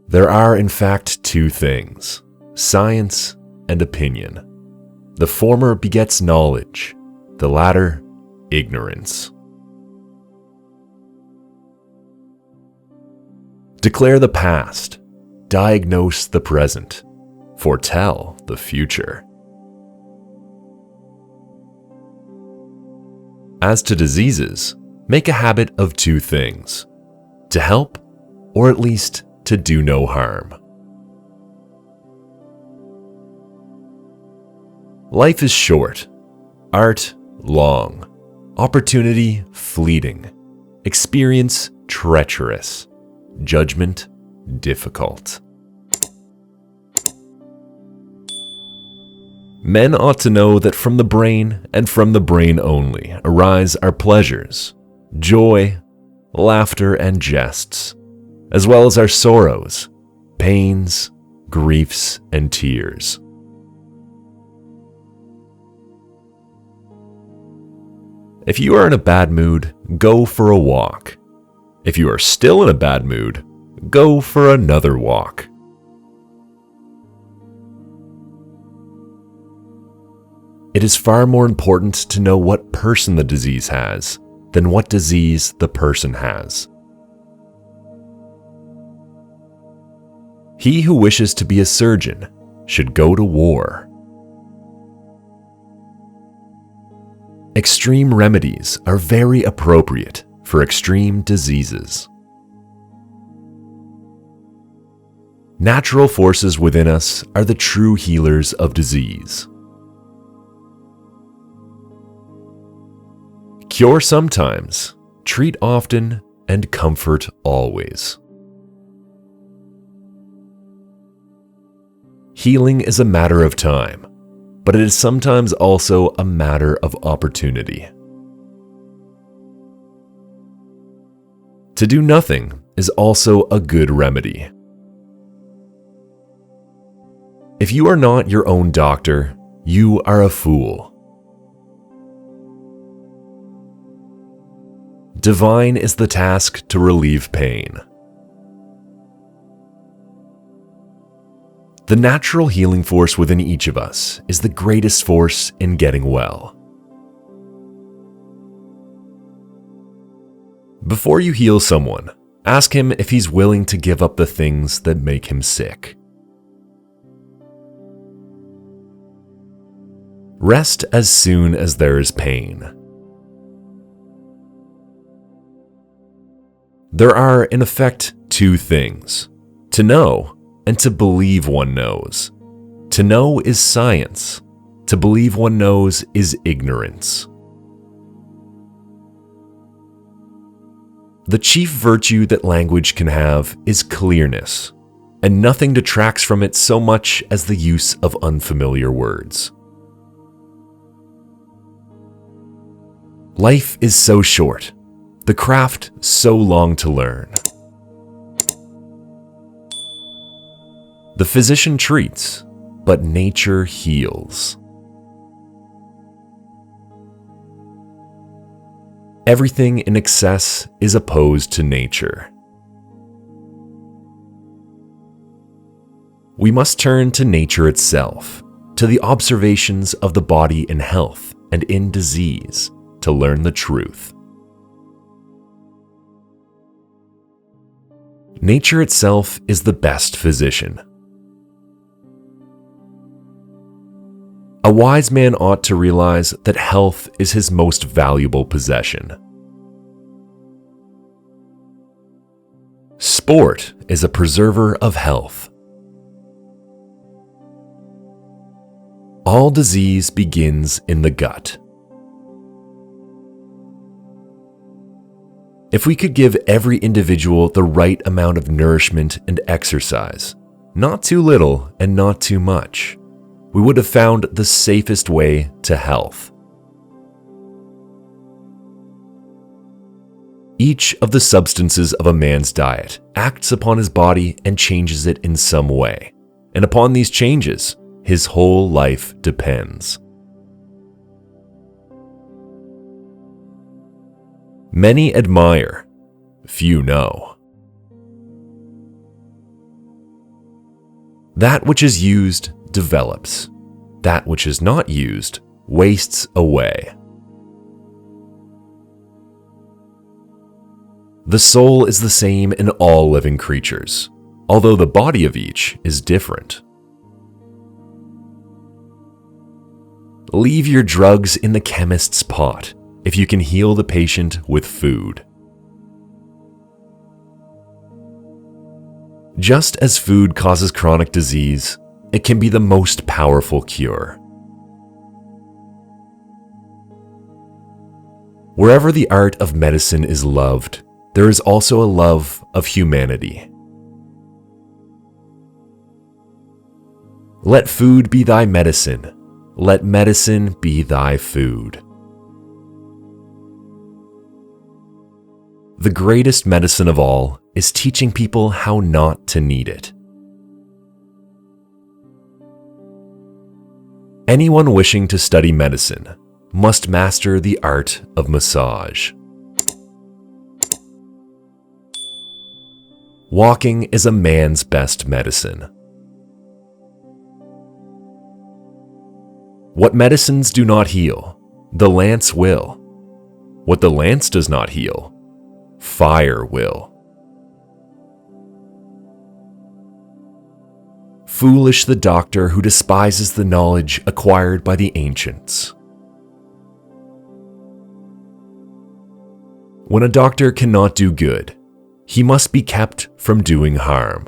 There are, in fact, two things: science and opinion. The former begets knowledge, the latter, ignorance. Declare the past, diagnose the present, foretell the future. As to diseases, make a habit of two things: to help, or at least to do no harm. Life is short, art long, opportunity fleeting, experience treacherous, judgment difficult. Men ought to know that from the brain, and from the brain only, arise our pleasures, joy, laughter, and jests, as well as our sorrows, pains, griefs, and tears. If you are in a bad mood, go for a walk. If you are still in a bad mood, go for another walk. It is far more important to know what person the disease has than what disease the person has. He who wishes to be a surgeon should go to war. Extreme remedies are very appropriate for extreme diseases. Natural forces within us are the true healers of disease. Cure sometimes, treat often, and comfort always. Healing is a matter of time, but it is sometimes also a matter of opportunity. To do nothing is also a good remedy. If you are not your own doctor, you are a fool. Divine is the task to relieve pain. The natural healing force within each of us is the greatest force in getting well. Before you heal someone, ask him if he's willing to give up the things that make him sick. Rest as soon as there is pain. There are, in effect, two things: to know and to believe one knows. To know is science. To believe one knows is ignorance. The chief virtue that language can have is clearness, and nothing detracts from it so much as the use of unfamiliar words. Life is so short, the craft so long to learn. The physician treats, but nature heals. Everything in excess is opposed to nature. We must turn to nature itself, to the observations of the body in health and in disease, to learn the truth. Nature itself is the best physician. A wise man ought to realize that health is his most valuable possession. Sport is a preserver of health. All disease begins in the gut. If we could give every individual the right amount of nourishment and exercise, not too little and not too much, we would have found the safest way to health. Each of the substances of a man's diet acts upon his body and changes it in some way, and upon these changes, his whole life depends. Many admire, few know. That which is used develops. That which is not used wastes away. The soul is the same in all living creatures, although the body of each is different. Leave your drugs in the chemist's pot if you can heal the patient with food. Just as food causes chronic disease, it can be the most powerful cure. Wherever the art of medicine is loved, there is also a love of humanity. Let food be thy medicine. Let medicine be thy food. The greatest medicine of all is teaching people how not to need it. Anyone wishing to study medicine must master the art of massage. Walking is a man's best medicine. What medicines do not heal, the lance will. What the lance does not heal, fire will. Foolish the doctor who despises the knowledge acquired by the ancients. When a doctor cannot do good, he must be kept from doing harm.